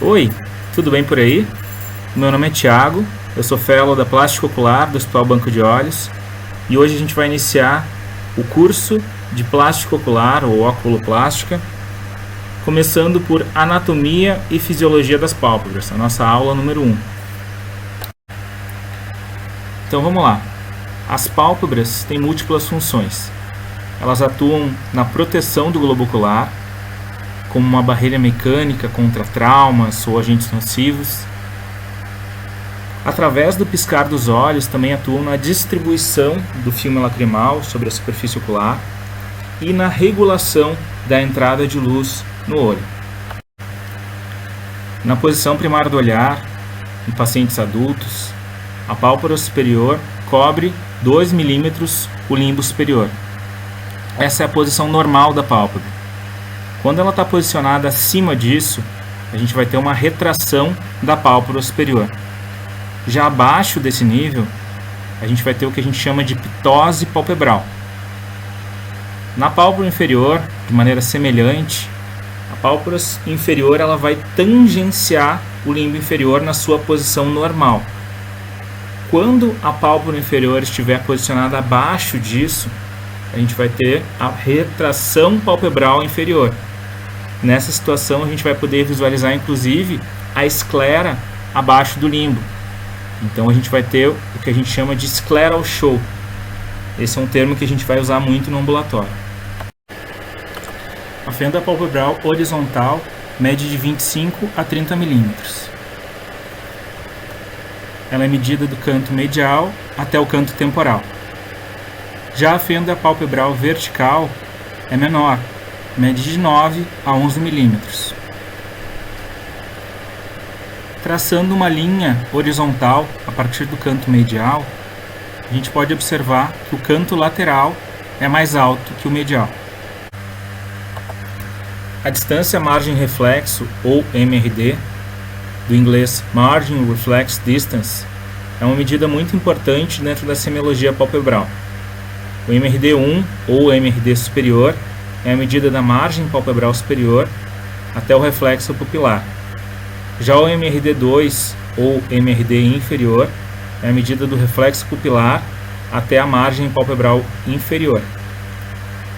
Oi, tudo bem por aí? Meu nome é Thiago, eu sou fellow da Plástica Ocular do Hospital Banco de Olhos e hoje a gente vai iniciar o curso de Plástica Ocular ou Oculoplástica, começando por Anatomia e Fisiologia das Pálpebras, a nossa aula número 1. Então vamos lá. As pálpebras têm múltiplas funções. Elas atuam na proteção do globo ocular, como uma barreira mecânica contra traumas ou agentes nocivos. Através do piscar dos olhos, também atuam na distribuição do filme lacrimal sobre a superfície ocular e na regulação da entrada de luz no olho. Na posição primária do olhar, em pacientes adultos, a pálpebra superior cobre 2 milímetros o limbo superior. Essa é a posição normal da pálpebra. Quando ela está posicionada acima disso, a gente vai ter uma retração da pálpebra superior. Já abaixo desse nível, a gente vai ter o que a gente chama de ptose palpebral. Na pálpebra inferior, de maneira semelhante, a pálpebra inferior ela vai tangenciar o limbo inferior na sua posição normal. Quando a pálpebra inferior estiver posicionada abaixo disso, a gente vai ter a retração palpebral inferior. Nessa situação, a gente vai poder visualizar, inclusive, a esclera abaixo do limbo. Então, a gente vai ter o que a gente chama de scleral show. Esse é um termo que a gente vai usar muito no ambulatório. A fenda palpebral horizontal mede de 25 a 30 milímetros. Ela é medida do canto medial até o canto temporal. Já a fenda palpebral vertical é menor, mede de 9 a 11 milímetros. Traçando uma linha horizontal a partir do canto medial, a gente pode observar que o canto lateral é mais alto que o medial. A distância margem reflexo, ou MRD, do inglês Margin Reflex Distance, é uma medida muito importante dentro da semiologia palpebral. O MRD1, ou MRD superior, é a medida da margem palpebral superior até o reflexo pupilar. Já o MRD2, ou MRD inferior, é a medida do reflexo pupilar até a margem palpebral inferior.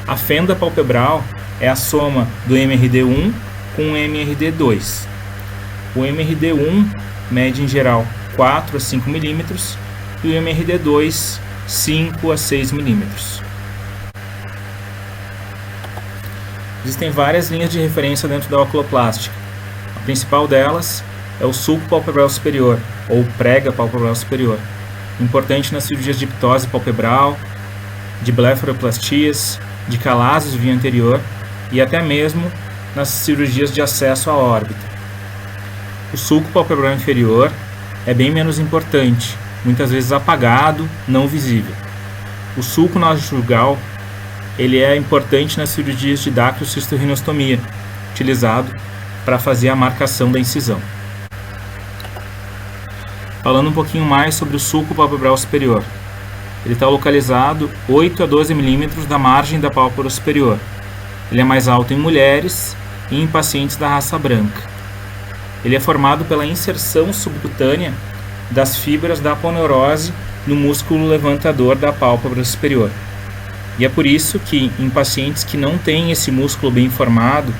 A fenda palpebral é a soma do MRD1 com o MRD2. O MRD1 mede em geral 4 a 5 milímetros e o MRD2 5 a 6 milímetros. Existem várias linhas de referência dentro da oculoplástica. A principal delas é o sulco palpebral superior, ou prega palpebral superior, importante nas cirurgias de ptose palpebral, de blefaroplastias, de calásio de via anterior e até mesmo nas cirurgias de acesso à órbita. O sulco palpebral inferior é bem menos importante, muitas vezes apagado, não visível. O sulco nasojugal ele é importante nas cirurgias de dacrocistorrinostomia, utilizado para fazer a marcação da incisão. Falando um pouquinho mais sobre o sulco palpebral superior. Ele está localizado 8 a 12 milímetros da margem da pálpebra superior. Ele é mais alto em mulheres e em pacientes da raça branca. Ele é formado pela inserção subcutânea das fibras da aponeurose no músculo levantador da pálpebra superior. E é por isso que em pacientes que não têm esse músculo bem formado,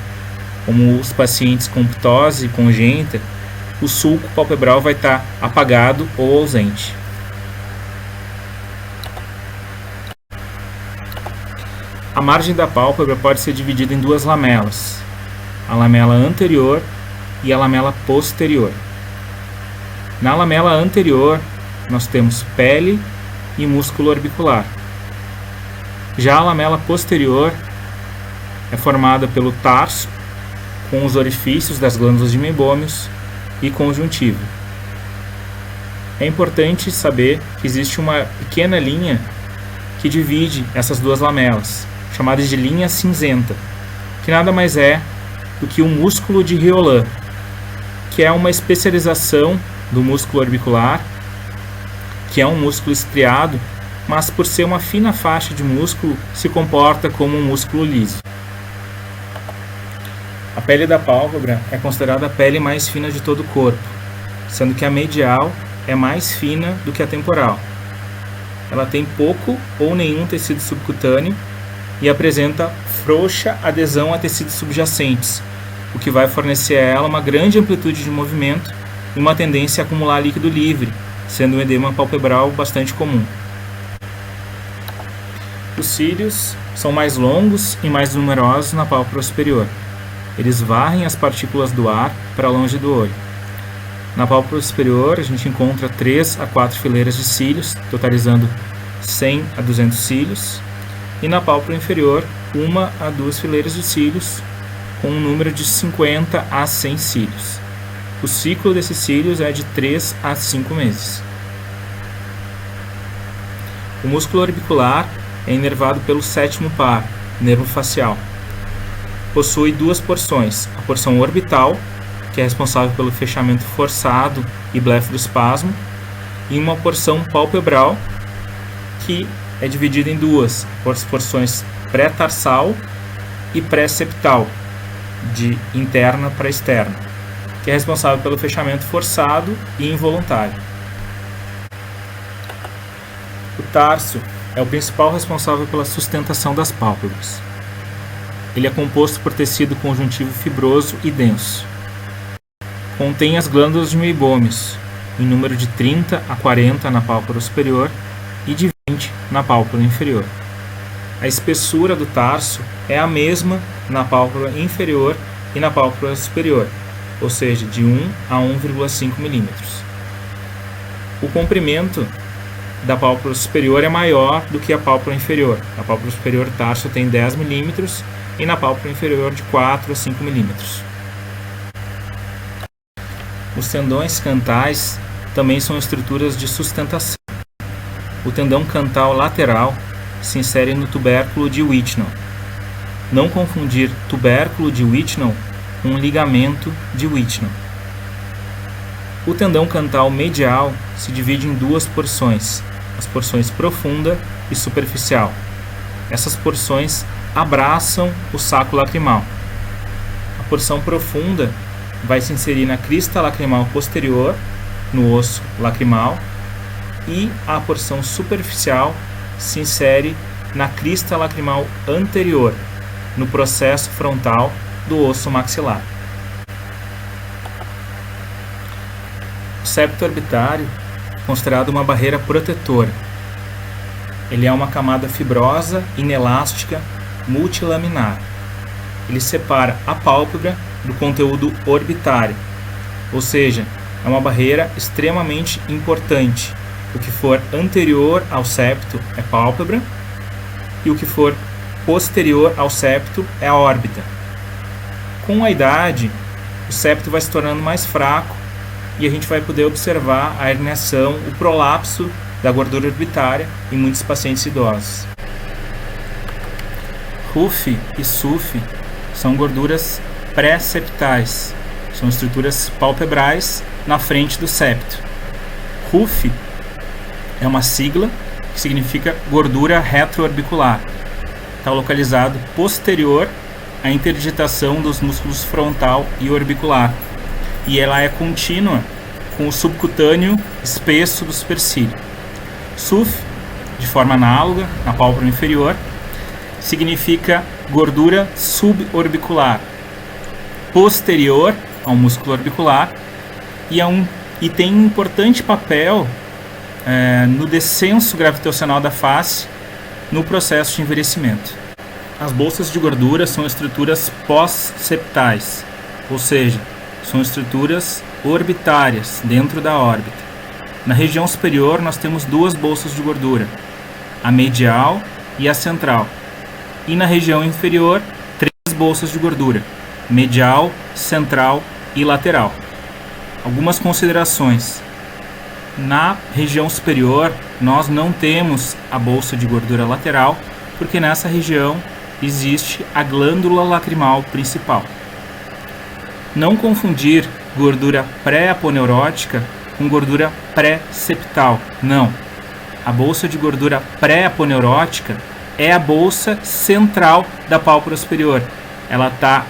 como os pacientes com ptose congênita, o sulco palpebral vai estar apagado ou ausente. A margem da pálpebra pode ser dividida em duas lamelas, a lamela anterior e a lamela posterior. Na lamela anterior, nós temos pele e músculo orbicular. Já a lamela posterior é formada pelo tarso, com os orifícios das glândulas de meibômios e conjuntiva. É importante saber que existe uma pequena linha que divide essas duas lamelas, chamada de linha cinzenta, que nada mais é do que o músculo de Riolan, que é uma especialização do músculo orbicular, que é um músculo estriado, mas por ser uma fina faixa de músculo, se comporta como um músculo liso. A pele da pálpebra é considerada a pele mais fina de todo o corpo, sendo que a medial é mais fina do que a temporal. Ela tem pouco ou nenhum tecido subcutâneo e apresenta frouxa adesão a tecidos subjacentes, o que vai fornecer a ela uma grande amplitude de movimento e uma tendência a acumular líquido livre, sendo um edema palpebral bastante comum. Os cílios são mais longos e mais numerosos na pálpebra superior. Eles varrem as partículas do ar para longe do olho. Na pálpebra superior, a gente encontra 3 a 4 fileiras de cílios, totalizando 100 a 200 cílios. E na pálpebra inferior, 1 a 2 fileiras de cílios, com um número de 50 a 100 cílios. O ciclo desses cílios é de 3 a 5 meses. O músculo orbicular é inervado pelo sétimo par, nervo facial. Possui 2 porções, a porção orbital, que é responsável pelo fechamento forçado e blefaroespasmo, e uma porção palpebral, que é dividida em 2 porções pré-tarsal e pré-septal, de interna para externa, que é responsável pelo fechamento forçado e involuntário. O tarso é o principal responsável pela sustentação das pálpebras. Ele é composto por tecido conjuntivo fibroso e denso. Contém as glândulas de meibômios, em número de 30 a 40 na pálpebra superior e de 20 na pálpebra inferior. A espessura do tarso é a mesma na pálpebra inferior e na pálpebra superior, ou seja, de 1 a 1,5 mm. O comprimento da pálpebra superior é maior do que a pálpebra inferior. Na pálpebra superior, o tarso tem 10 mm e na pálpebra inferior de 4 a 5 mm. Os tendões cantais também são estruturas de sustentação. O tendão cantal lateral se insere no tubérculo de Whitnell. Não confundir tubérculo de Whitnell com ligamento de Whitnell. O tendão cantal medial se divide em 2 porções, as porções profunda e superficial. Essas porções abraçam o saco lacrimal. A porção profunda vai se inserir na crista lacrimal posterior, no osso lacrimal, e a porção superficial se insere na crista lacrimal anterior, no processo frontal do osso maxilar. O septo orbitário é considerado uma barreira protetora. Ele é uma camada fibrosa, inelástica, multilaminar. Ele separa a pálpebra do conteúdo orbitário, ou seja, é uma barreira extremamente importante. O que for anterior ao septo é pálpebra e o que for posterior ao septo é a órbita. Com a idade, o septo vai se tornando mais fraco e a gente vai poder observar a herniação, o prolapso da gordura orbitária em muitos pacientes idosos. RUF e SUF são gorduras pré-septais, são estruturas palpebrais na frente do septo. RUF é uma sigla que significa gordura retroorbicular. Está localizado posterior à interdigitação dos músculos frontal e orbicular. E ela é contínua com o subcutâneo espesso do supercílio. SUF, de forma análoga, na pálpebra inferior, significa gordura suborbicular, posterior ao músculo orbicular e tem um importante papel no descenso gravitacional da face no processo de envelhecimento. As bolsas de gordura são estruturas pós-septais, ou seja, são estruturas orbitárias dentro da órbita. Na região superior nós temos 2 bolsas de gordura, a medial e a central. E na região inferior, 3 bolsas de gordura, medial, central e lateral. Algumas considerações. Na região superior, nós não temos a bolsa de gordura lateral, porque nessa região existe a glândula lacrimal principal. Não confundir gordura pré-aponeurótica com gordura pré-septal. Não. A bolsa de gordura pré-aponeurótica é a bolsa central da pálpebra superior. Ela está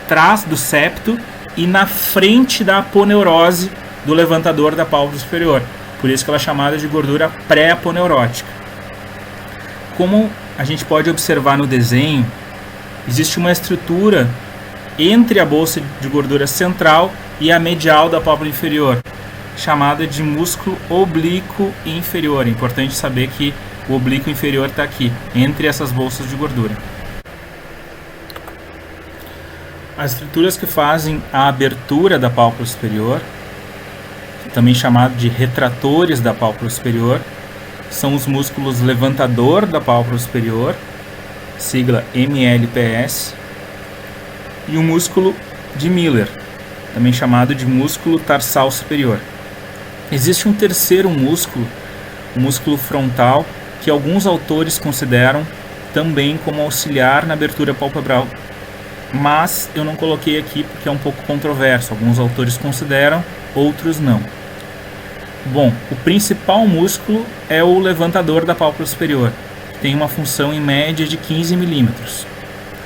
atrás do septo e na frente da aponeurose do levantador da pálpebra superior. Por isso que ela é chamada de gordura pré-aponeurótica. Como a gente pode observar no desenho, existe uma estrutura entre a bolsa de gordura central e a medial da pálpebra inferior, chamada de músculo oblíquo inferior. É importante saber que o oblíquo inferior está aqui, entre essas bolsas de gordura. As estruturas que fazem a abertura da pálpebra superior, também chamado de retratores da pálpebra superior, são os músculos levantador da pálpebra superior, sigla MLPS, e o músculo de Miller, também chamado de músculo tarsal superior. Existe um terceiro músculo, o músculo frontal, que alguns autores consideram também como auxiliar na abertura palpebral, mas eu não coloquei aqui porque é um pouco controverso. Alguns autores consideram, outros não. Bom, o principal músculo é o levantador da pálpebra superior, que tem uma função em média de 15 milímetros,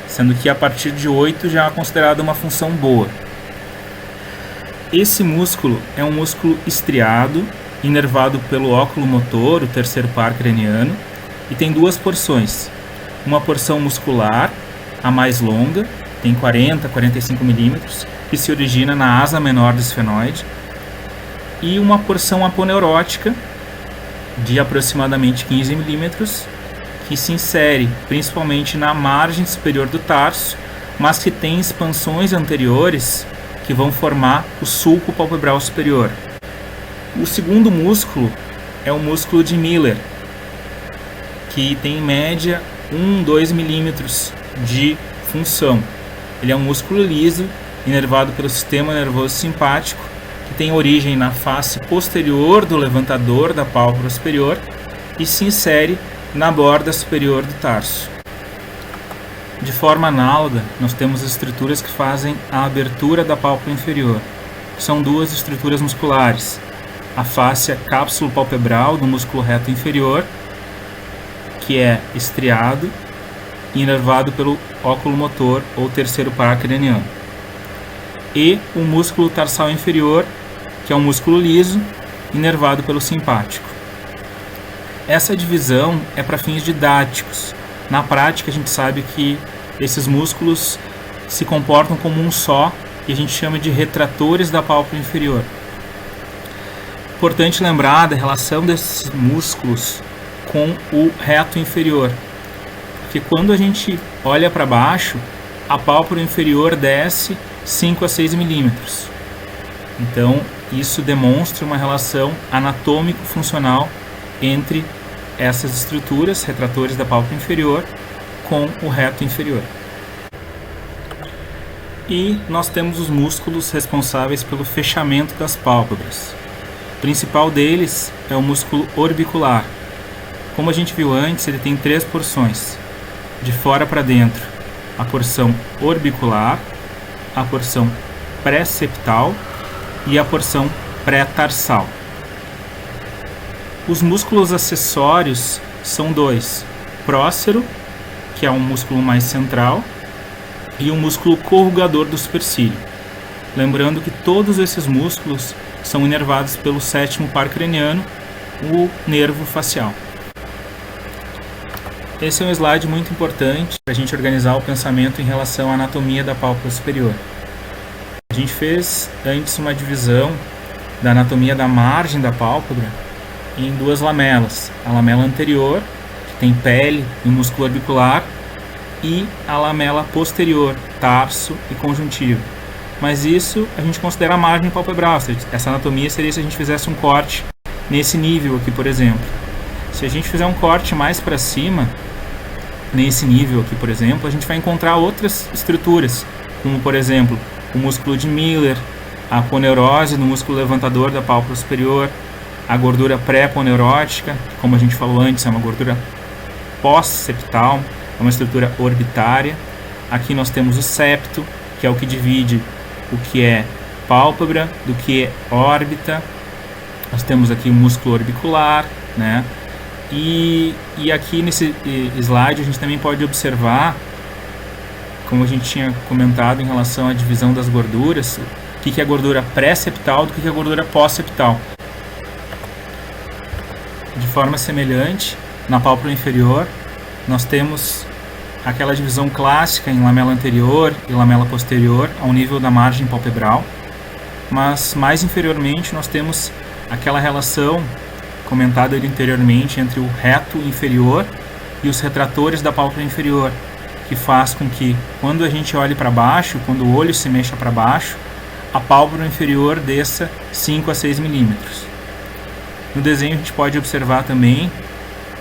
sendo que a partir de 8 já é considerada uma função boa. Esse músculo é um músculo estriado, inervado pelo óculo motor, o terceiro par craniano, e tem duas porções. Uma porção muscular, a mais longa, tem 40 a 45 milímetros, que se origina na asa menor do esfenoide, e uma porção aponeurótica, de aproximadamente 15 milímetros, que se insere principalmente na margem superior do tarso, mas que tem expansões anteriores que vão formar o sulco palpebral superior. O segundo músculo é o músculo de Miller, que tem em média 1-2 milímetros de função. Ele é um músculo liso, inervado pelo sistema nervoso simpático, que tem origem na face posterior do levantador da pálpebra superior e se insere na borda superior do tarso. De forma análoga, nós temos as estruturas que fazem a abertura da pálpebra inferior. São duas estruturas musculares: a fáscia cápsulo palpebral do músculo reto inferior, que é estriado e inervado pelo óculo motor ou terceiro par craniano, e o músculo tarsal inferior, que é um músculo liso, inervado pelo simpático. Essa divisão é para fins didáticos. Na prática, a gente sabe que esses músculos se comportam como um só e a gente chama de retratores da pálpebra inferior. Importante lembrar da relação desses músculos com o reto inferior, porque quando a gente olha para baixo, a pálpebra inferior desce 5 a 6 milímetros. Então, isso demonstra uma relação anatômico-funcional entre essas estruturas, retratores da pálpebra inferior, com o reto inferior. E nós temos os músculos responsáveis pelo fechamento das pálpebras. O principal deles é o músculo orbicular. Como a gente viu antes, ele tem 3 porções. De fora para dentro, a porção orbicular, a porção pré-septal e a porção pré-tarsal. Os músculos acessórios são 2: prócero, que é um músculo mais central, e o músculo corrugador do supercílio. Lembrando que todos esses músculos são inervados pelo sétimo par craniano, o nervo facial. Esse é um slide muito importante para a gente organizar o pensamento em relação à anatomia da pálpebra superior. A gente fez antes uma divisão da anatomia da margem da pálpebra em 2 lamelas. A lamela anterior, que tem pele e músculo orbicular, e a lamela posterior, tarso e conjuntivo. Mas isso a gente considera a margem palpebral. Essa anatomia seria se a gente fizesse um corte nesse nível aqui, por exemplo. Se a gente fizer um corte mais para cima, nesse nível aqui, por exemplo, a gente vai encontrar outras estruturas, como por exemplo o músculo de Miller, a aponeurose no músculo levantador da pálpebra superior, a gordura pré-aponeurótica, que, como a gente falou antes, é uma gordura pós-septal, é uma estrutura orbitária. Aqui nós temos o septo, que é o que divide o que é pálpebra do que é órbita. Nós temos aqui o músculo orbicular, né? E aqui nesse slide a gente também pode observar como a gente tinha comentado em relação à divisão das gorduras, o que é gordura pré-septal do que é gordura pós-septal. De forma semelhante, na pálpebra inferior, nós temos aquela divisão clássica em lamela anterior e lamela posterior ao nível da margem palpebral, mas mais inferiormente nós temos aquela relação comentada anteriormente entre o reto inferior e os retratores da pálpebra inferior, que faz com que, quando a gente olhe para baixo, quando o olho se mexa para baixo, a pálpebra inferior desça 5 a 6 milímetros. No desenho a gente pode observar também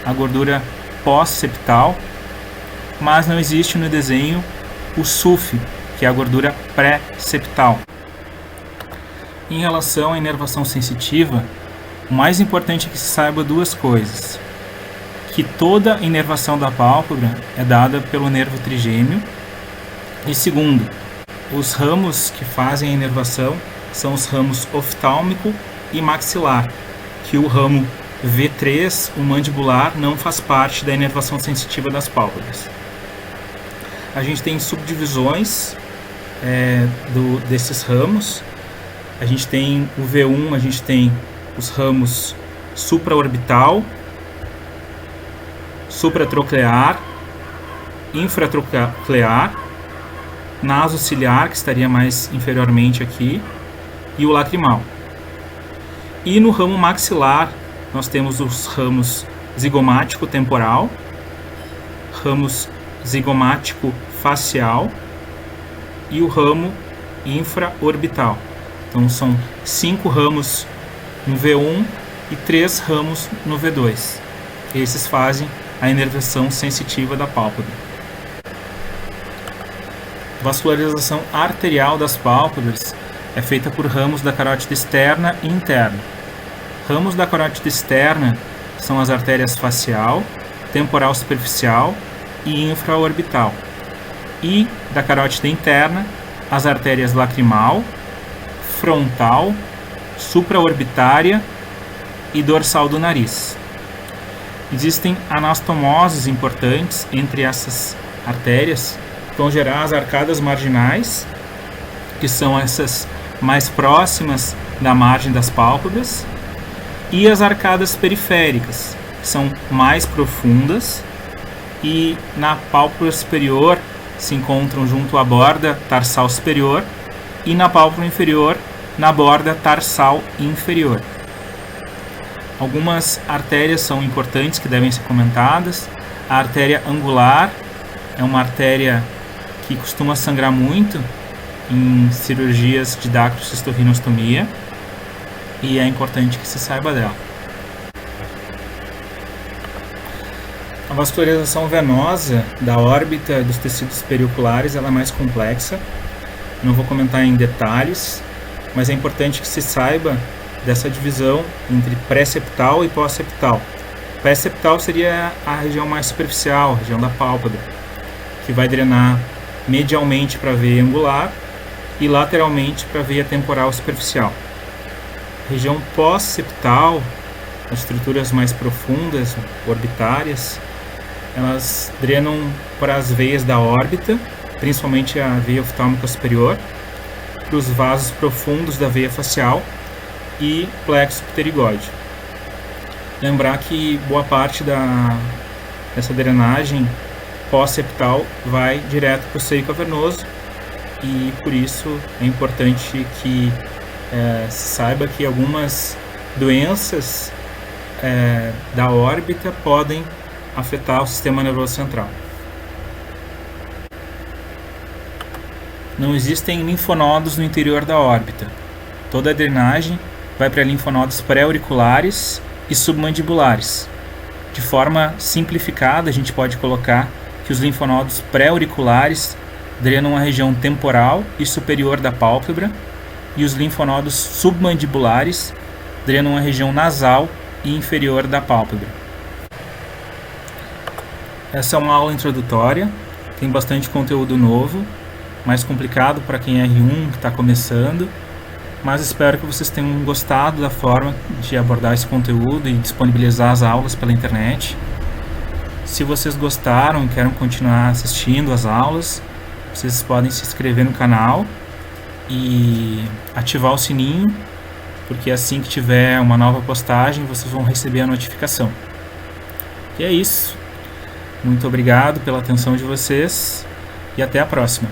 a gordura pós-septal, mas não existe no desenho o SUF, que é a gordura pré-septal. Em relação à inervação sensitiva, o mais importante é que se saiba duas coisas: que toda inervação da pálpebra é dada pelo nervo trigêmeo, e segundo, os ramos que fazem a inervação são os ramos oftálmico e maxilar, que o ramo V3, o mandibular, não faz parte da inervação sensitiva das pálpebras. A gente tem subdivisões desses ramos. A gente tem o V1, a gente tem os ramos supraorbital, supratroclear, infratroclear, nasociliar, que estaria mais inferiormente aqui, e o lacrimal. E no ramo maxilar, nós temos os ramos zigomático temporal, ramos zigomático facial e o ramo infraorbital. Então são 5 ramos no V1 e 3 ramos no V2. Esses fazem a inervação sensitiva da pálpebra. Vascularização arterial das pálpebras é feita por ramos da carótida externa e interna. Ramos da carótida externa são as artérias facial, temporal superficial e infraorbital. E da carótida interna, as artérias lacrimal, frontal, supraorbitária e dorsal do nariz. Existem anastomoses importantes entre essas artérias, que vão gerar as arcadas marginais, que são essas mais próximas da margem das pálpebras, e as arcadas periféricas, que são mais profundas e na pálpebra superior se encontram junto à borda tarsal superior e na pálpebra inferior na borda tarsal inferior. Algumas artérias são importantes que devem ser comentadas. A artéria angular é uma artéria que costuma sangrar muito em cirurgias de dacrocistorrinostomia e é importante que se saiba dela. A vascularização venosa da órbita dos tecidos perioculares ela é mais complexa. Não vou comentar em detalhes, mas é importante que se saiba dessa divisão entre pré-septal e pós-septal. Pré-septal seria a região mais superficial, a região da pálpebra, que vai drenar medialmente para a veia angular e lateralmente para a veia temporal superficial. A região pós-septal, as estruturas mais profundas, orbitárias, elas drenam para as veias da órbita, principalmente a veia oftálmica superior, para os vasos profundos da veia facial e plexo pterigóide. Lembrar que boa parte dessa drenagem pós-septal vai direto para o seio cavernoso e por isso é importante que se saiba que algumas doenças da órbita podem afetar o sistema nervoso central. Não existem linfonodos no interior da órbita. Toda a drenagem vai para linfonodos pré-auriculares e submandibulares. De forma simplificada, a gente pode colocar que os linfonodos pré-auriculares drenam a região temporal e superior da pálpebra e os linfonodos submandibulares drenam a região nasal e inferior da pálpebra. Essa é uma aula introdutória, tem bastante conteúdo novo, mais complicado para quem é R1 que está começando, mas espero que vocês tenham gostado da forma de abordar esse conteúdo e disponibilizar as aulas pela internet. Se vocês gostaram e querem continuar assistindo as aulas, vocês podem se inscrever no canal e ativar o sininho, porque assim que tiver uma nova postagem, vocês vão receber a notificação. E é isso. Muito obrigado pela atenção de vocês e até a próxima.